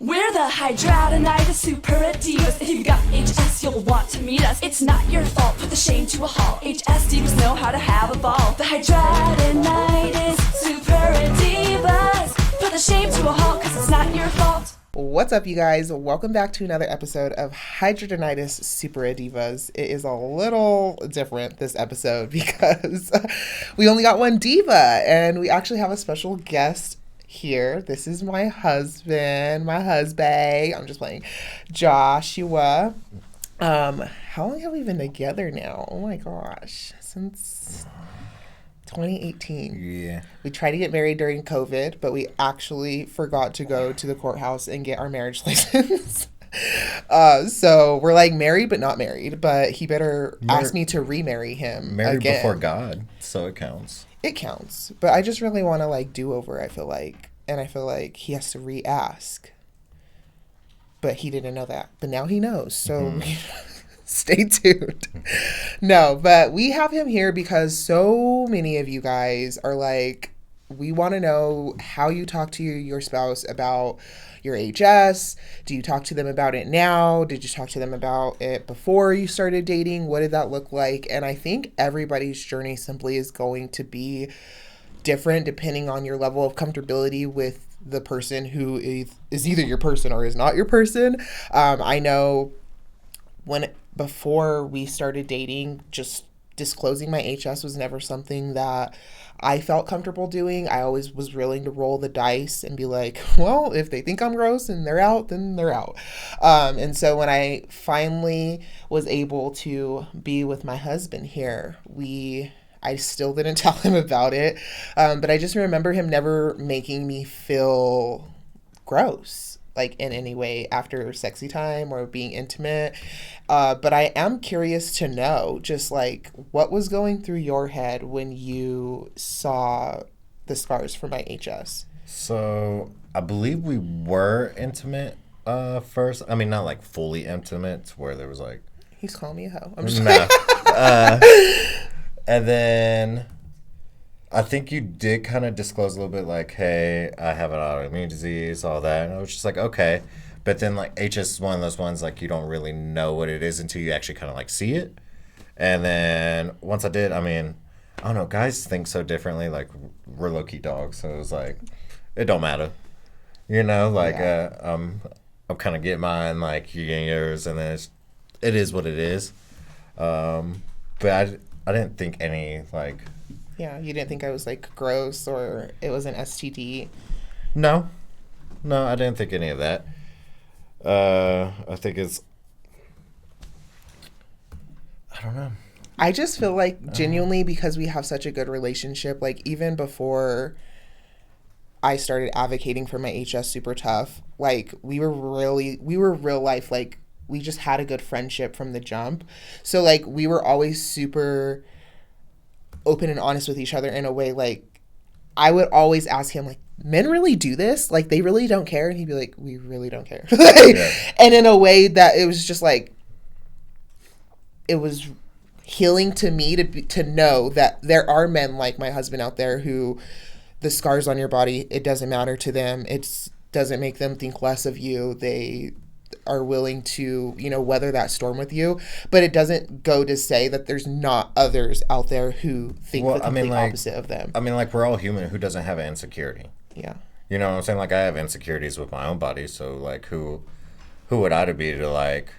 We're the hydradenitis super divas. If you've got HS, you'll want to meet us. It's not your fault, put the shame to a halt. HS divas know how to have a ball. The hydradenitis super divas. Put the shame to a halt, cause it's not your fault. What's up, you guys? Welcome back to another episode of Hydradenitis Super Divas. It is a little different this episode because we only got one diva, and we actually have a special guest here. This is my husband, I'm just playing, Joshua. How long have we been together now? Oh my gosh, since 2018. Yeah. We tried to get married during COVID, but we actually forgot to go to the courthouse and get our marriage license. So we're like married but not married, but he better ask me to remarry him Married again. before God, so it counts. It counts, but I just really want to like do over, I feel like. And I feel like he has to re-ask. But he didn't know that. But now he knows, so stay tuned. No, but we have him here because so many of you guys are like, we want to know how you talk to your spouse about your HS. Do you talk to them about it now? Did you talk to them about it before you started dating? What did that look like? And I think everybody's journey simply is going to be different depending on your level of comfortability with the person who is either your person or is not your person. I know before we started dating, just disclosing my HS was never something that I felt comfortable doing. I always was willing to roll the dice and be like, well, if they think I'm gross and they're out, then they're out. And so when I finally was able to be with my husband here, I still didn't tell him about it. But I just remember him never making me feel gross, like in any way after sexy time or being intimate. But I am curious to know just like what was going through your head when you saw the scars from my HS. So I believe we were intimate first. I mean, not like fully intimate where there was like... He's calling me a hoe. I'm just And then I think you did kind of disclose a little bit like, hey, I have an autoimmune disease, all that. And I was just like, okay. But then like HS is one of those ones like you don't really know what it is until you actually kind of like see it. And then once I did, I mean, I don't know, guys think so differently. Like we're low-key dogs. So it was like, it don't matter. You know, like I'm kind of getting mine, like you getting yours. And then it is what it is. But I didn't think any, like... Yeah, you didn't think I was, like, gross or it was an STD? No, I didn't think any of that. I think it's... I don't know. I just feel like, genuinely, because we have such a good relationship, like, even before I started advocating for my HS super tough, like, we were real life, like, we just had a good friendship from the jump. So, like, we were always super open and honest with each other in a way, like, I would always ask him, like, men really do this? Like, they really don't care? And he'd be like, we really don't care. Yeah. And in a way that it was just, like, it was healing to me to know that there are men like my husband out there who the scars on your body, it doesn't matter to them. It doesn't make them think less of you. They are willing to, weather that storm with you, but it doesn't go to say that there's not others out there who think the complete opposite of them. I mean, like, we're all human. Who doesn't have an insecurity? Yeah. You know what I'm saying? Like, I have insecurities with my own body, so, like, who would I be to, like,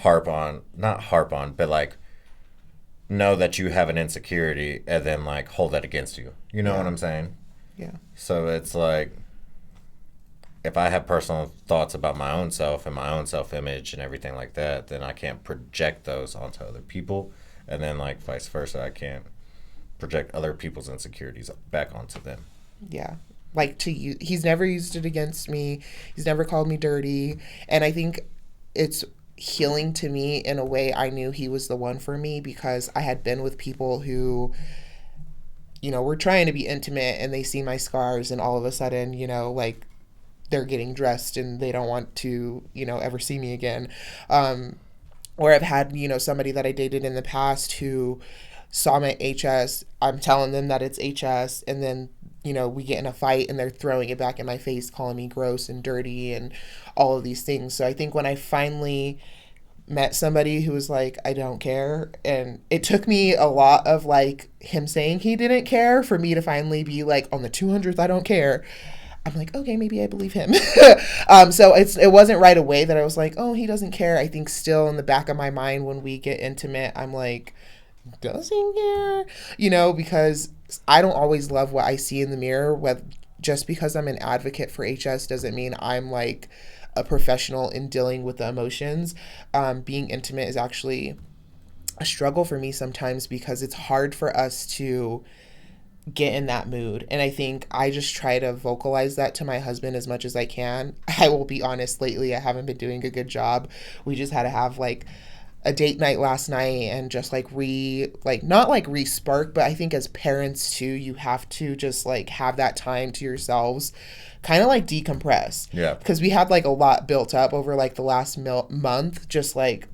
not harp on, but, like, know that you have an insecurity and then, like, hold that against you. You know what I'm saying? Yeah. So it's, like... If I have personal thoughts about my own self and my own self-image and everything like that, then I can't project those onto other people. And then, like, vice versa, I can't project other people's insecurities back onto them. Yeah. Like, he's never used it against me. He's never called me dirty. And I think it's healing to me in a way I knew he was the one for me because I had been with people who, were trying to be intimate and they see my scars and all of a sudden, like, they're getting dressed and they don't want to, ever see me again. Or I've had, somebody that I dated in the past who saw my HS. I'm telling them that it's HS and then you know, we get in a fight and they're throwing it back in my face, calling me gross and dirty and all of these things. So I think when I finally met somebody who was like, I don't care, and it took me a lot of like him saying he didn't care for me to finally be like, on the 200th, I don't care. I'm like, okay, maybe I believe him. So it wasn't right away that I was like, oh, he doesn't care. I think still in the back of my mind when we get intimate, I'm like, does he care? You know, because I don't always love what I see in the mirror. Just because I'm an advocate for HS doesn't mean I'm like a professional in dealing with the emotions. Being intimate is actually a struggle for me sometimes because it's hard for us to get in that mood. And I think I just try to vocalize that to my husband as much as I can. I will be honest, lately I haven't been doing a good job. We just had to have like a date night last night and just like not like re-spark, but I think as parents too, you have to just like have that time to yourselves, kind of like decompress. Yeah. Because we had like a lot built up over like the last month, just like,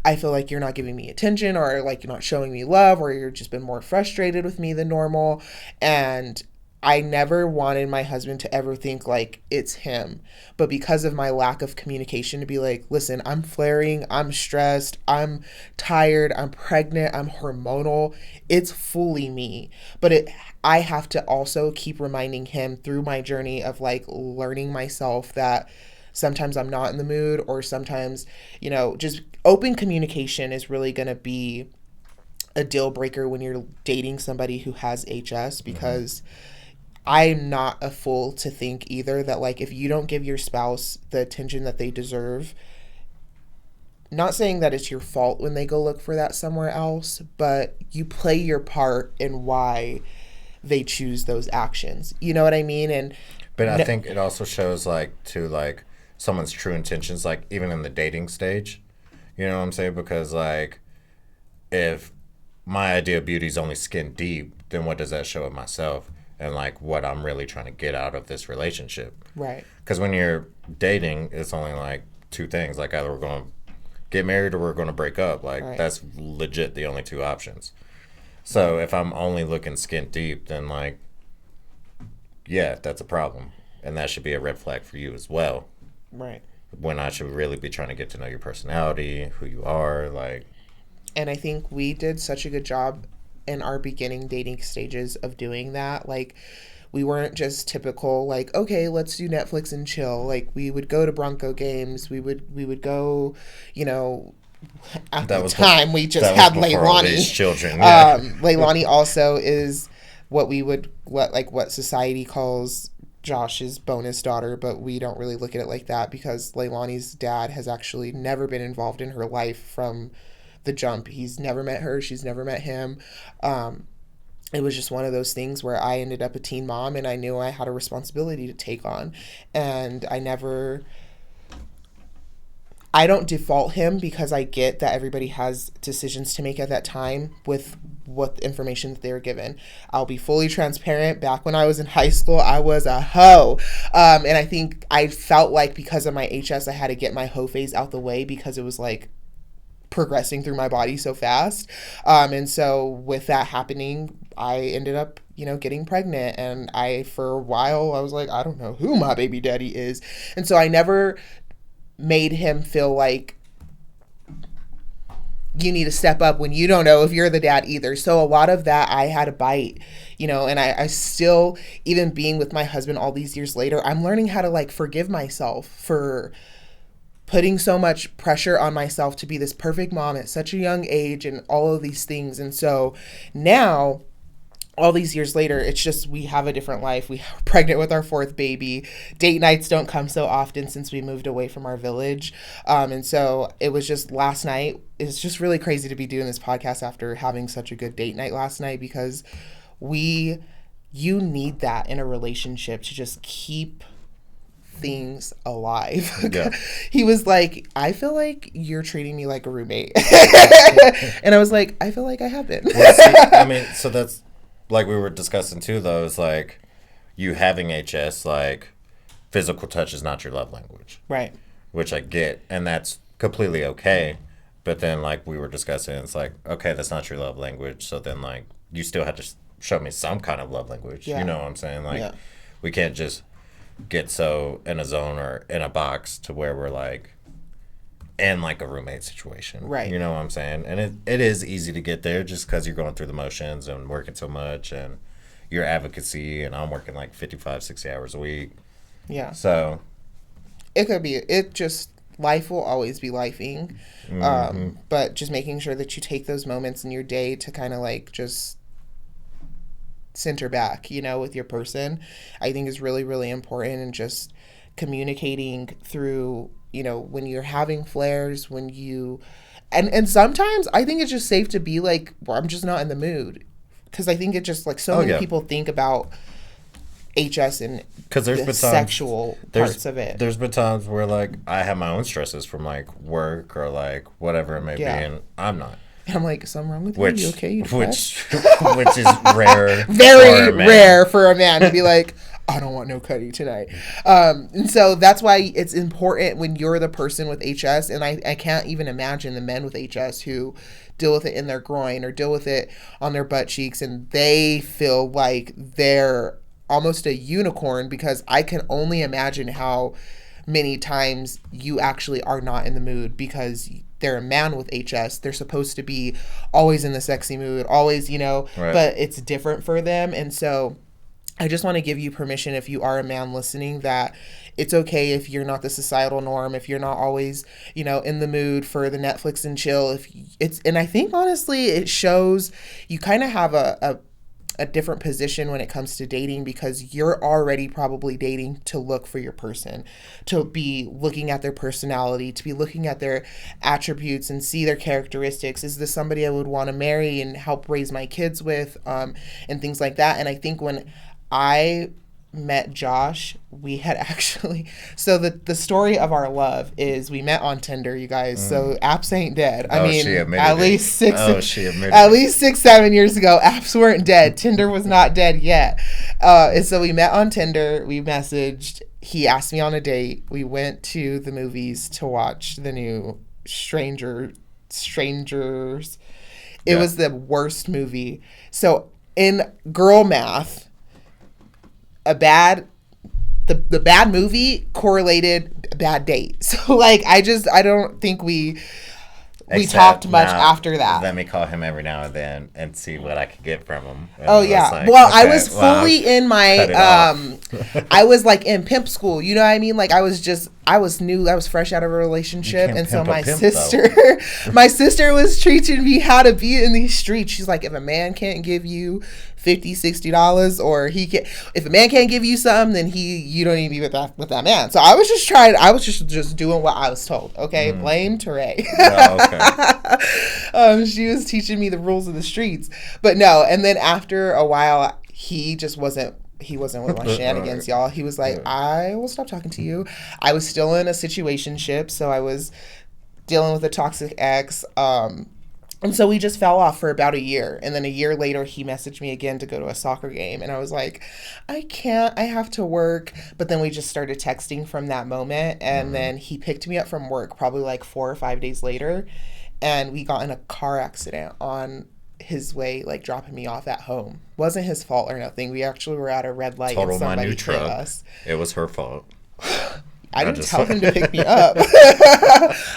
I feel like you're not giving me attention, or like you're not showing me love, or you're just been more frustrated with me than normal. And I never wanted my husband to ever think like it's him. But because of my lack of communication, to be like, listen, I'm flaring, I'm stressed, I'm tired, I'm pregnant, I'm hormonal. It's fully me. But I have to also keep reminding him through my journey of like learning myself that sometimes I'm not in the mood, or sometimes, you know, just open communication is really going to be a deal breaker when you're dating somebody who has HS, because I'm not a fool to think either that like if you don't give your spouse the attention that they deserve, not saying that it's your fault when they go look for that somewhere else, but you play your part in why they choose those actions. You know what I mean? But I think it also shows like to like someone's true intentions, like even in the dating stage. You know what I'm saying? Because like if my idea of beauty is only skin deep, then what does that show of myself and like what I'm really trying to get out of this relationship? Right. Because when you're dating, it's only like two things. Like either we're going to get married or we're going to break up. Like that's legit the only two options. So if I'm only looking skin deep, then like, yeah, that's a problem. And that should be a red flag for you as well. Right. When I should really be trying to get to know your personality, who you are, like. And I think we did such a good job in our beginning dating stages of doing that. Like, we weren't just typical, like, okay, let's do Netflix and chill. Like, we would go to Bronco games. We would go, you know, at the time we just had Leilani. Children. Yeah. Leilani also is what society calls Josh's bonus daughter, but we don't really look at it like that because Leilani's dad has actually never been involved in her life from the jump. He's never met her. She's never met him. It was just one of those things where I ended up a teen mom and I knew I had a responsibility to take on. And I don't default him because I get that everybody has decisions to make at that time with what information that they were given. I'll be fully transparent. Back when I was in high school, I was a hoe. And I think I felt like because of my HS, I had to get my hoe phase out the way because it was like progressing through my body so fast. And so with that happening, I ended up, you know, getting pregnant. And for a while, I was like, I don't know who my baby daddy is. And so I never made him feel like you need to step up when you don't know if you're the dad either. So a lot of that I had to bite, you know, and I still, even being with my husband all these years later, I'm learning how to like forgive myself for putting so much pressure on myself to be this perfect mom at such a young age and all of these things. And so now, all these years later, it's just we have a different life. We're pregnant with our fourth baby. Date nights don't come so often since we moved away from our village. And so it was just last night. It's just really crazy to be doing this podcast after having such a good date night last night because you need that in a relationship to just keep things alive. Yeah. He was like, I feel like you're treating me like a roommate. And I was like, I feel like I have been. Well, see, I mean, so that's like we were discussing too, though, is like you having HS, like physical touch is not your love language. Right. Which I get. And that's completely okay. But then like we were discussing, it's like, okay, that's not your love language. So then like you still have to show me some kind of love language. Yeah. You know what I'm saying? Like, Yeah. we can't just get so in a zone or in a box to where we're like in like a roommate situation. Right. You know what I'm saying? And it is easy to get there just because you're going through the motions and working so much and your advocacy, and I'm working like 55, 60 hours a week. Yeah. So It could be. It just, life will always be lifing. But just making sure that you take those moments in your day to kind of like just center back, you know, with your person, I think is really, really important. And just communicating through, you know, when you're having flares, when you, and sometimes I think it's just safe to be like, well, I'm just not in the mood. Because I think it just like so many people think about HS and because there's the been times, sexual parts of it. There's been times where like I have my own stresses from like work or like whatever it may be, and I'm not. And I'm like, something wrong with you? You okay? You which is rare, very rare for a man to be like, I don't want no cutty tonight. And so that's why it's important when you're the person with HS, and I can't even imagine the men with HS who deal with it in their groin or deal with it on their butt cheeks, and they feel like they're almost a unicorn, because I can only imagine how many times you actually are not in the mood because they're a man with HS. They're supposed to be always in the sexy mood, always, you know, but it's different for them. And so I just want to give you permission, if you are a man listening, that it's okay if you're not the societal norm, if you're not always, you know, in the mood for the Netflix and chill. If it's, and I think honestly, it shows you kind of have a different position when it comes to dating, because you're already probably dating to look for your person, to be looking at their personality, to be looking at their attributes and see their characteristics. Is this somebody I would want to marry and help raise my kids with, and things like that. And I think when I met Josh, we had actually, so the story of our love is we met on Tinder, you guys. So apps ain't dead. I mean, at least 6-7 years ago, apps weren't dead. Tinder was not dead yet. And so we met on Tinder. We messaged. He asked me on a date. We went to the movies to watch the new Strangers. It was the worst movie. So in girl math, the bad movie correlated a bad date. So like I don't think we talked much after that. Let me call him every now and then and see what I could get from him. And oh yeah. Like, well, okay, I was fully in my I was like in pimp school, you know what I mean? Like I was fresh out of a relationship, and so my sister was teaching me how to be in these streets. She's like, if a man can't give you $50-$60, or if a man can't give you something, then you don't need to be with that man. So I was just doing what I was told. Okay, blame Teray. Okay. She was teaching me the rules of the streets. But no, and then after a while, he wasn't with my shenanigans, y'all. He was like, I will stop talking to you. I was still in a situationship, so I was dealing with a toxic ex. And so we just fell off for about a year. And then a year later, he messaged me again to go to a soccer game. And I was like, I can't, I have to work. But then we just started texting from that moment. And then he picked me up from work probably like 4 or 5 days later. And we got in a car accident on his way, like dropping me off at home. Wasn't his fault or nothing. We actually were at a red light and somebody hit us. It was her fault. I didn't tell him to pick me up.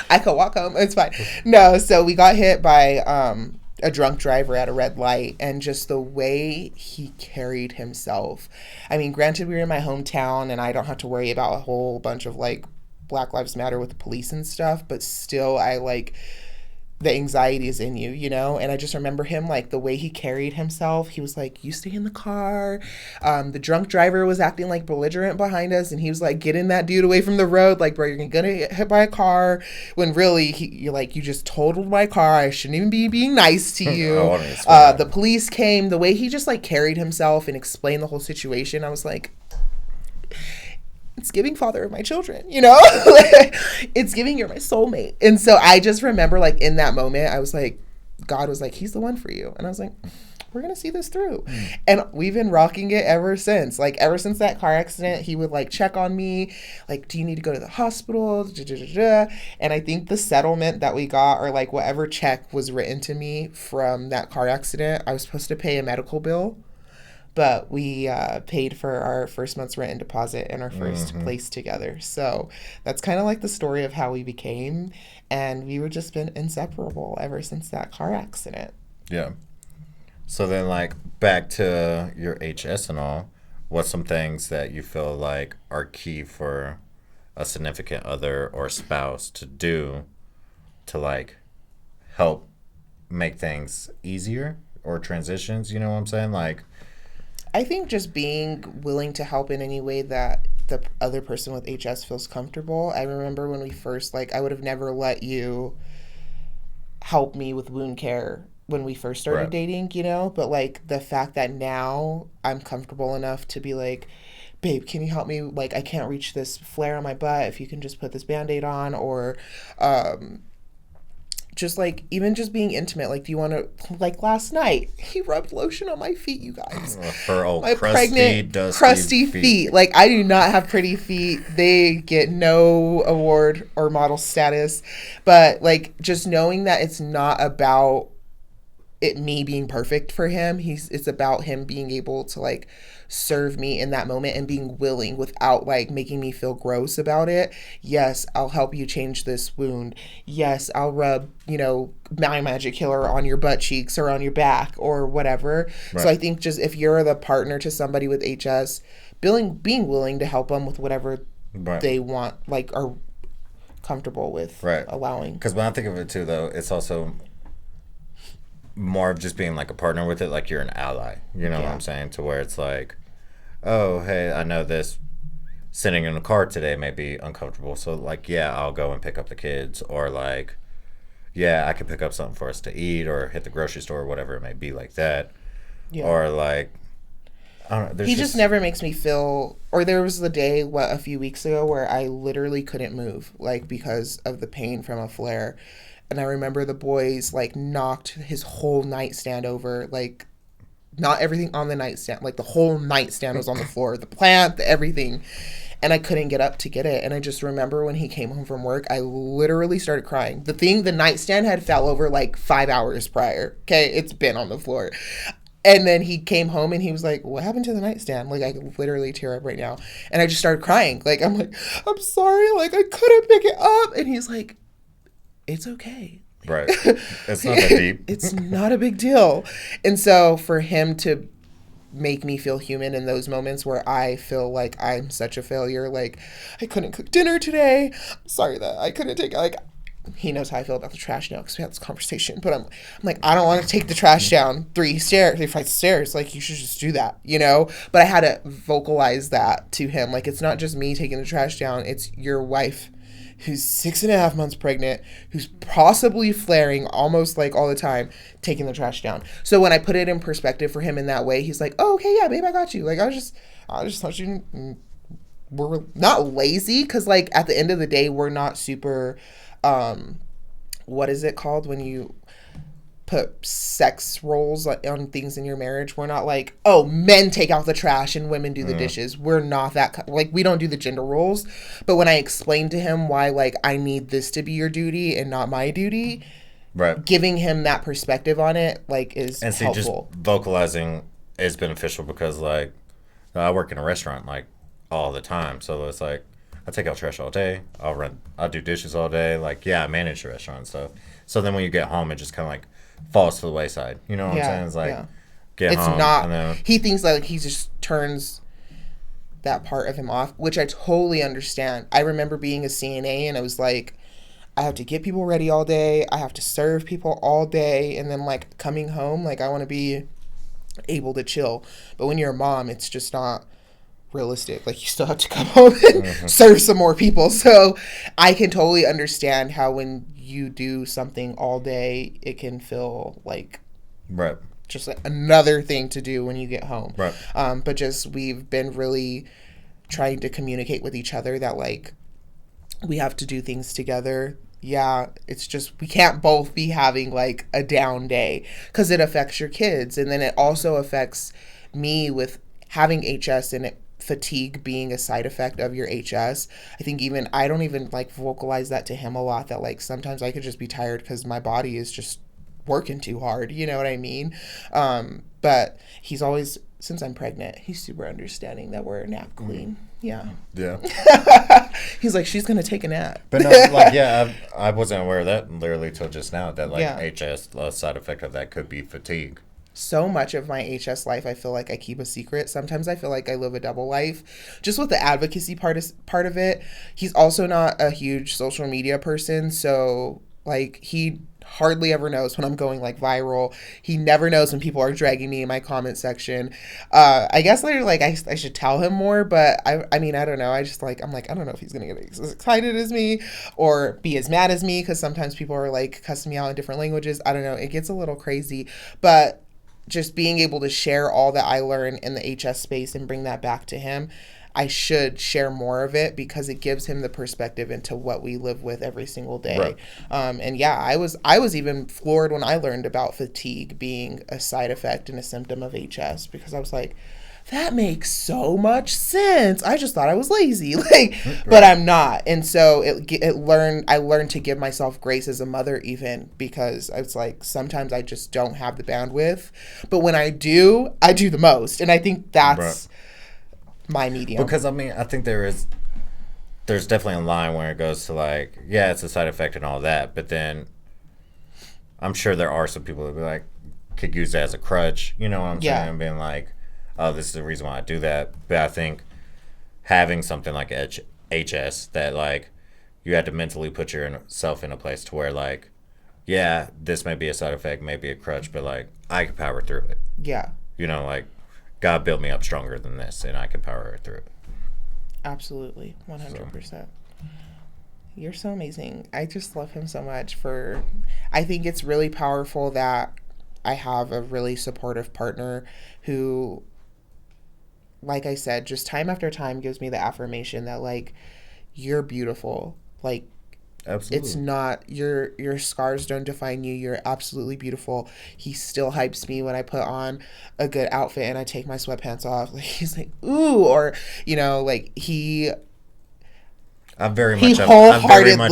I could walk home. It's fine. No, so we got hit by a drunk driver at a red light, and just the way he carried himself. I mean, granted, we were in my hometown, and I don't have to worry about a whole bunch of like Black Lives Matter with the police and stuff, but still, the anxiety is in you, you know? And I just remember him, like, the way he carried himself. He was like, you stay in the car. The drunk driver was acting, like, belligerent behind us. And he was like, getting that dude away from the road. Like, bro, you're going to get hit by a car. When really, you're like, you just totaled my car. I shouldn't even be being nice to you. The police came. The way he just, like, carried himself and explained the whole situation, I was like, it's giving father of my children, you know? It's giving you're my soulmate. And so I just remember, like, in that moment, I was like, God was like, he's the one for you. And I was like, we're going to see this through. And we've been rocking it ever since. Like, ever since that car accident, he would, like, check on me. Like, do you need to go to the hospital? And I think the settlement that we got, or, like, whatever check was written to me from that car accident, I was supposed to pay a medical bill. but we paid for our first month's rent and deposit and our first place together. So that's kind of like the story of how we became, and we were just been inseparable ever since that car accident. Yeah. So then, like, back to your HS and all, what's some things that you feel like are key for a significant other or spouse to do to, like, help make things easier or transitions? You know what I'm saying? Like, I think just being willing to help in any way that the other person with HS feels comfortable. I remember when we first, like, I would have never let you help me with wound care when we first started Right. dating, you know? But, like, the fact that now I'm comfortable enough to be like, babe, can you help me? Like, I can't reach this flare on my butt. If you can just put this Band-Aid on, or just, like, even just being intimate. Like, do you want to, like, last night, he rubbed lotion on my feet, you guys. her old My crusty, pregnant, crusty feet. Like, I do not have pretty feet. They get no award or model status. But, like, just knowing that it's not about it me being perfect for him. It's about him being able to, like, serve me in that moment and being willing without, like, making me feel gross about it. Yes, I'll help you change this wound. Yes, I'll rub, my magic killer on your butt cheeks or on your back or whatever. Right. So I think just if you're the partner to somebody with HS, being willing to help them with whatever Right. they want, like, are comfortable with Right. allowing. Because when I think of it too, though, it's also more of just being like a partner with it, like you're an ally. You know what I'm saying? To where it's like, oh, hey, I know this sitting in a car today may be uncomfortable. So, like, yeah, I'll go and pick up the kids. Or, like, yeah, I could pick up something for us to eat or hit the grocery store or whatever it may be like that. Yeah. Or, like, I don't know. There's He just never makes me feel, or there was the day, a few weeks ago where I literally couldn't move, like, because of the pain from a flare. And I remember the boys, like, knocked his whole nightstand over, like, not everything on the nightstand, like, the whole nightstand was on the floor, the plant, everything. And I couldn't get up to get it. And I just remember when he came home from work, I literally started crying. The nightstand had fell over like 5 hours prior. Okay, it's been on the floor. And then he came home and he was like, what happened to the nightstand? Like, I could literally tear up right now. And I just started crying. Like, I'm like, I'm sorry. Like, I couldn't pick it up. And he's like, it's okay. Right. It's not that deep. It's not a big deal. And so for him to make me feel human in those moments where I feel like I'm such a failure, like, I couldn't cook dinner today. I'm sorry that I couldn't take, like, he knows how I feel about the trash now because we had this conversation. But I'm like, I don't want to take the trash down 3 flights of stairs. Like, you should just do that, But I had to vocalize that to him. Like, it's not just me taking the trash down. It's your wife who's 6.5 months pregnant, who's possibly flaring almost like all the time, taking the trash down. So when I put it in perspective for him in that way, he's like, oh, okay, yeah, babe, I got you. Like, I just thought you we're not lazy, because, like, at the end of the day, we're not super, what is it called when you put sex roles on things in your marriage? We're not like, oh, men take out the trash and women do the dishes. We're not that, like, we don't do the gender roles. But when I explained to him why, like, I need this to be your duty and not my duty, Right. giving him that perspective on it, like, is And see, helpful. just vocalizing is beneficial because, like, I work in a restaurant, like, all the time. So it's like, I take out trash all day. I'll do dishes all day. Like, yeah, I manage the restaurant and stuff. So then when you get home, it just kind of, like, falls to the wayside. You know what I'm saying? It's like, get It's home. not, And then, he thinks like he just turns that part of him off, which I totally understand. I remember being a CNA and I was like, I have to get people ready all day. I have to serve people all day. And then, like, coming home, like, I want to be able to chill. But when you're a mom, it's just not realistic. Like, you still have to come home and serve some more people. So I can totally understand how when you do something all day, it can feel like right. just like another thing to do when you get home. Right. But just we've been really trying to communicate with each other that, like, we have to do things together. Yeah, it's just we can't both be having, like, a down day because it affects your kids. And then it also affects me with having HS and it, fatigue being a side effect of your HS. I think I don't even, like, vocalize that to him a lot, that, like, sometimes I could just be tired because my body is just working too hard. You know what I mean? But he's always, since I'm pregnant, he's super understanding that we're nap queen. Yeah. He's like, she's going to take a nap. But no, like, yeah, I wasn't aware of that literally till just now, that, like, HS, a side effect of that could be fatigue. So much of my HS life, I feel like I keep a secret. Sometimes I feel like I live a double life. Just with the advocacy part of it. He's also not a huge social media person, so, like, he hardly ever knows when I'm going, like, viral. He never knows when people are dragging me in my comment section. I guess later, like, I should tell him more, but I mean, I don't know. I'm like, I don't know if he's gonna get as excited as me or be as mad as me, because sometimes people are, like, cussing me out in different languages. I don't know. It gets a little crazy, but just being able to share all that I learn in the HS space and bring that back to him, I should share more of it, because it gives him the perspective into what we live with every single day. Right. And yeah, I was even floored when I learned about fatigue being a side effect and a symptom of HS, because I was like, that makes so much sense. I just thought I was lazy, like, but I'm not. And so I learned to give myself grace as a mother, even, because it's like sometimes I just don't have the bandwidth, but when I do the most. And I think that's my medium. Because I mean, I think there's definitely a line where it goes to, like, yeah, it's a side effect and all that, but then I'm sure there are some people that be like, could use that as a crutch, you know what I'm saying? Being like, oh, this is the reason why I do that. But I think having something like HS that, like, you had to mentally put yourself in a place to where, like, yeah, this may be a side effect, maybe a crutch, but, like, I can power through it. Yeah. You know, like, God built me up stronger than this, and I can power through it. Absolutely. 100%. You're so amazing. I just love him so much. I think it's really powerful that I have a really supportive partner who, like I said, just time after time gives me the affirmation that, like, you're beautiful. Like, absolutely. It's not, your scars don't define you. You're absolutely beautiful. He still hypes me when I put on a good outfit and I take my sweatpants off. Like, he's like, ooh, or, you know, like, I'm very much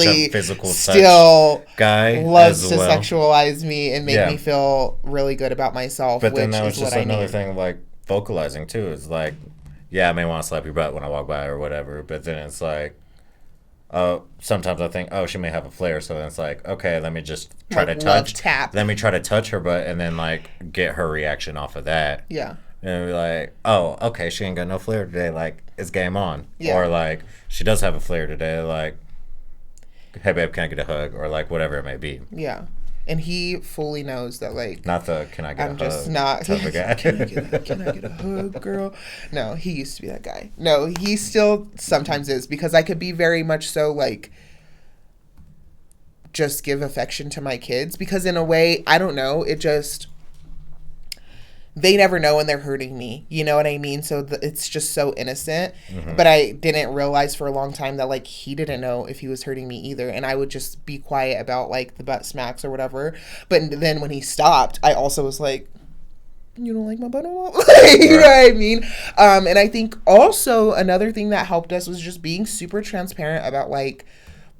a physical touch guy. Loves to sexualize me and make me feel really good about myself. But then that was just another thing, like, vocalizing too. It's like, yeah, I may want to slap your butt when I walk by or whatever, but then it's like, sometimes I think, oh, she may have a flare, so then it's like, okay, let me just try to touch. Let me try to touch her butt and then, like, get her reaction off of that. Yeah. And be like, oh, okay, she ain't got no flare today. Like, it's game on. Yeah. Or, like, she does have a flare today. Like, hey, babe, can I get a hug? Or, like, whatever it may be. Yeah. And he fully knows that, like, not the can I get I'm a hug just not type of guy. can I get a hug, girl? No, he used to be that guy. No, he still sometimes is, because I could be very much so, like, just give affection to my kids, because in a way, I don't know, it just, they never know when they're hurting me. You know what I mean? So it's just so innocent. Mm-hmm. But I didn't realize for a long time that, like, he didn't know if he was hurting me either. And I would just be quiet about, like, the butt smacks or whatever. But then when he stopped, I also was like, you don't like my butt no more? You know what I mean? And I think also another thing that helped us was just being super transparent about, like,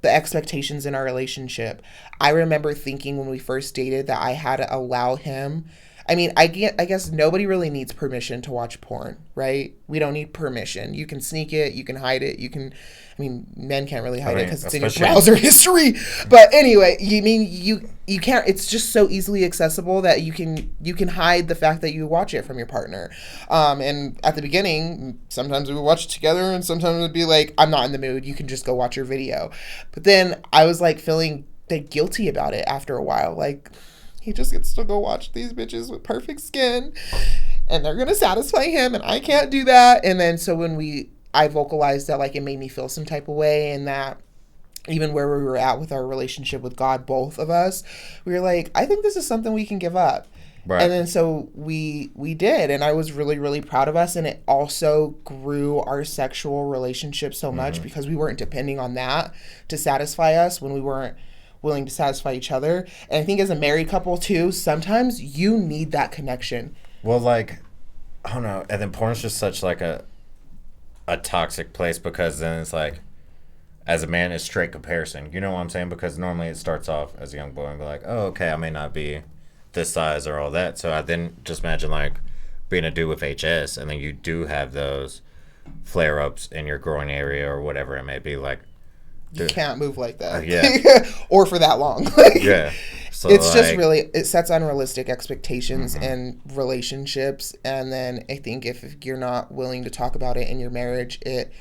the expectations in our relationship. I remember thinking when we first dated that I had to allow him. I mean, I guess nobody really needs permission to watch porn, right? We don't need permission. You can sneak it. You can hide it. Men can't really hide it because it's in your browser history. But anyway, you can't. It's just so easily accessible that you can hide the fact that you watch it from your partner. And at the beginning, sometimes we would watch it together, and sometimes it would be like, I'm not in the mood. You can just go watch your video. But then I was, like, feeling, like, guilty about it after a while, like, he just gets to go watch these bitches with perfect skin and they're going to satisfy him and I can't do that. And then so when I vocalized that, like, it made me feel some type of way, and that even where we were at with our relationship with God, both of us, we were like, I think this is something we can give up. Right. And then so we did, and I was really, really proud of us. And it also grew our sexual relationship so much because we weren't depending on that to satisfy us when we weren't willing to satisfy each other. And I think as a married couple too, sometimes you need that connection. Well, like, I don't know. And then porn's just such, like, a toxic place, because then it's like, as a man, it's straight comparison. You know what I'm saying? Because normally it starts off as a young boy and be like, oh, okay, I may not be this size or all that. So I then just imagine like being a dude with HS, and then you do have those flare ups in your groin area or whatever it may be. Like, you can't move like that. Yeah. Or for that long. Yeah. So it's like, just really, it sets unrealistic expectations in relationships. And then I think if you're not willing to talk about it in your marriage, it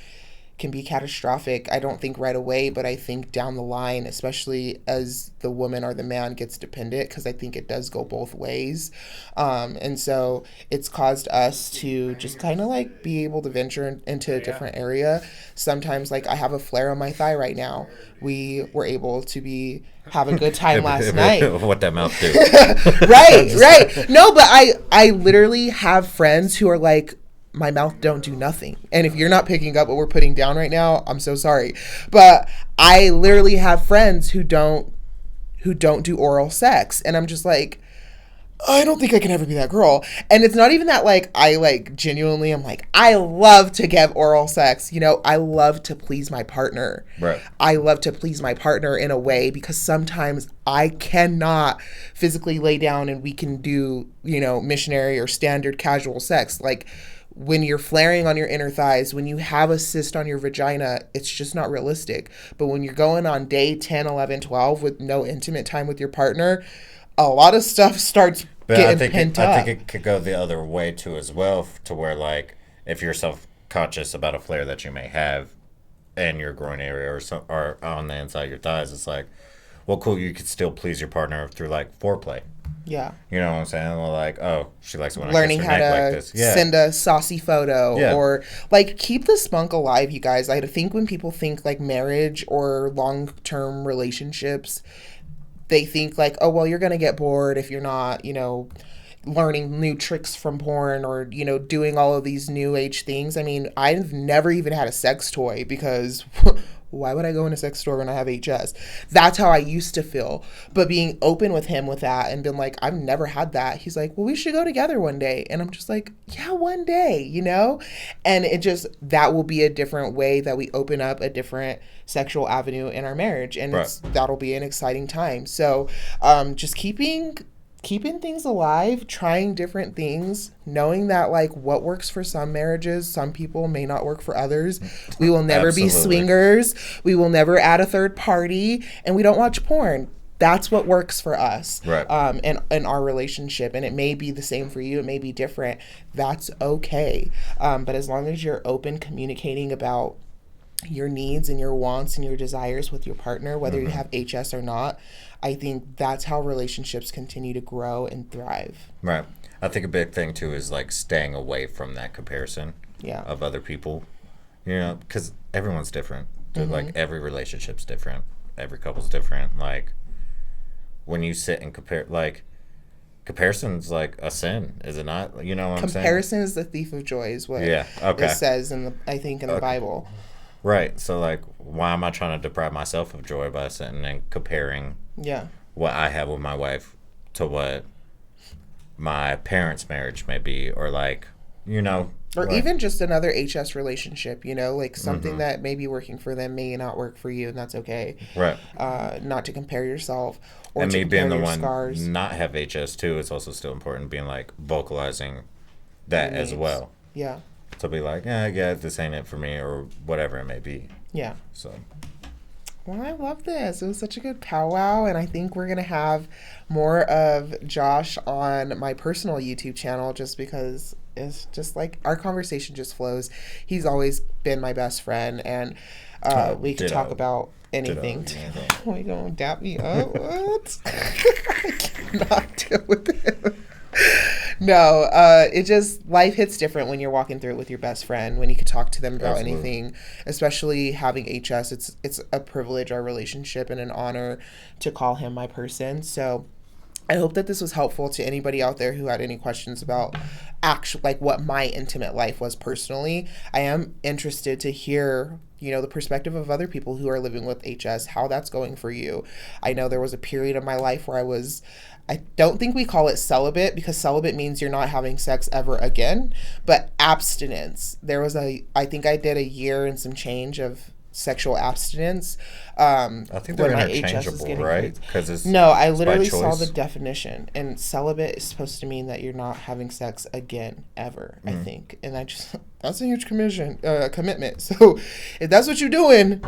can be catastrophic. I don't think right away, but I think down the line, especially as the woman or the man gets dependent, because I think it does go both ways. And so it's caused us to just kind of like be able to venture into a different area. Sometimes, like, I have a flare on my thigh right now. We were able to have a good time last night. What that mouth do? Right. No, but I literally have friends who are like, my mouth don't do nothing. And if you're not picking up what we're putting down right now, I'm so sorry. But I literally have friends who don't do oral sex. And I'm just like, I don't think I can ever be that girl. And it's not even that, like, I like genuinely, I'm like, I love to give oral sex. You know, I love to please my partner. Right. I love to please my partner in a way, because sometimes I cannot physically lay down and we can do, you know, missionary or standard casual sex. Like, when you're flaring on your inner thighs, when you have a cyst on your vagina, it's just not realistic. But when you're going on day 10, 11, 12 with no intimate time with your partner, a lot of stuff starts getting pent up. I think it could go the other way too as well, to where like if you're self-conscious about a flare that you may have in your groin area or on the inside of your thighs, it's like, well, cool, you could still please your partner through like foreplay. Yeah. You know what I'm saying? Like, oh, she likes when learning I kiss how her neck to like this. Yeah. Send a saucy photo or like keep the spunk alive, you guys. I think when people think like marriage or long-term relationships, they think like, oh, well, you're going to get bored if you're not, you know, learning new tricks from porn or, you know, doing all of these new age things. I mean, I've never even had a sex toy because why would I go in a sex store when I have HS? That's how I used to feel. But being open with him with that and been like, I've never had that. He's like, well, we should go together one day. And I'm just like, yeah, one day, you know? And it just, that will be a different way that we open up a different sexual avenue in our marriage. And that'll be an exciting time. So just keeping things alive, trying different things, knowing that like what works for some marriages, some people may not work for others. We will never be swingers. We will never add a third party, and we don't watch porn. That's what works for us, right? In our relationship, and it may be the same for you. It may be different. That's okay. But as long as you're open, communicating about your needs and your wants and your desires with your partner, whether you have HS or not, I think that's how relationships continue to grow and thrive. Right. I think a big thing too is like staying away from that comparison of other people, you know, because everyone's different. Like every relationship's different. Every couple's different. Like when you sit and compare, like comparison's like a sin, is it not? You know what I'm saying? Comparison is the thief of joy, is what it says in the Bible. Right. So like, why am I trying to deprive myself of joy by sitting and comparing what I have with my wife to what my parents' marriage may be, or like, you know, or like, even just another HS relationship, you know, like something that may be working for them may not work for you, and that's okay. Right. Not to compare yourself or and to me being the one scars. Not have HS too, it's also still important being like vocalizing that as well. Yeah. To be like, yeah, this ain't it for me, or whatever it may be. Yeah. So. Well, I love this. It was such a good powwow, and I think we're going to have more of Josh on my personal YouTube channel just because it's just like our conversation just flows. He's always been my best friend, and we can talk about anything. Are we going to dap me up? What? I cannot deal with it. No, it just, life hits different when you're walking through it with your best friend, when you could talk to them about anything, especially having HS. It's a privilege, our relationship, and an honor to call him my person. So I hope that this was helpful to anybody out there who had any questions about like what my intimate life was personally. I am interested to hear, you know, the perspective of other people who are living with HS, how that's going for you. I know there was a period of my life where I don't think we call it celibate, because celibate means you're not having sex ever again, but abstinence. I think I did a year and some change of sexual abstinence. I think they're when my HS is interchangeable, getting right? crazy. Because it's No, I it's by literally saw choice. the definition, and celibate is supposed to mean that you're not having sex again ever. I think, and I just that's a huge commitment. So if that's what you're doing,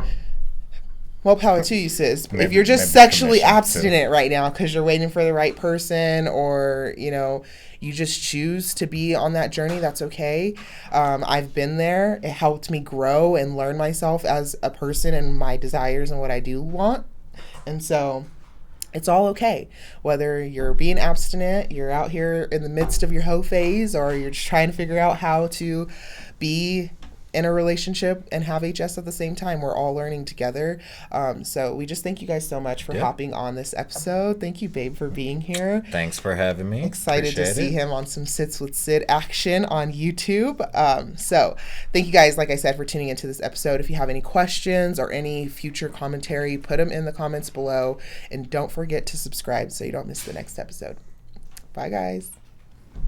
well, power to you, sis. If Maybe- you're just maybe sexually commission, too. abstinent right now because you're waiting for the right person, or you know, you just choose to be on that journey, that's okay. I've been there. It helped me grow and learn myself as a person and my desires and what I do want. And so it's all okay. Whether you're being abstinent, you're out here in the midst of your hoe phase, or you're just trying to figure out how to be in a relationship and have HS at the same time. We're all learning together. So we just thank you guys so much for Yeah. hopping on this episode. Thank you, babe, for being here. Thanks for having me. Excited to Appreciate see it. him on some Sits with Sid action on YouTube. So thank you guys, like I said, for tuning into this episode. If you have any questions or any future commentary, put them in the comments below. And don't forget to subscribe so you don't miss the next episode. Bye, guys.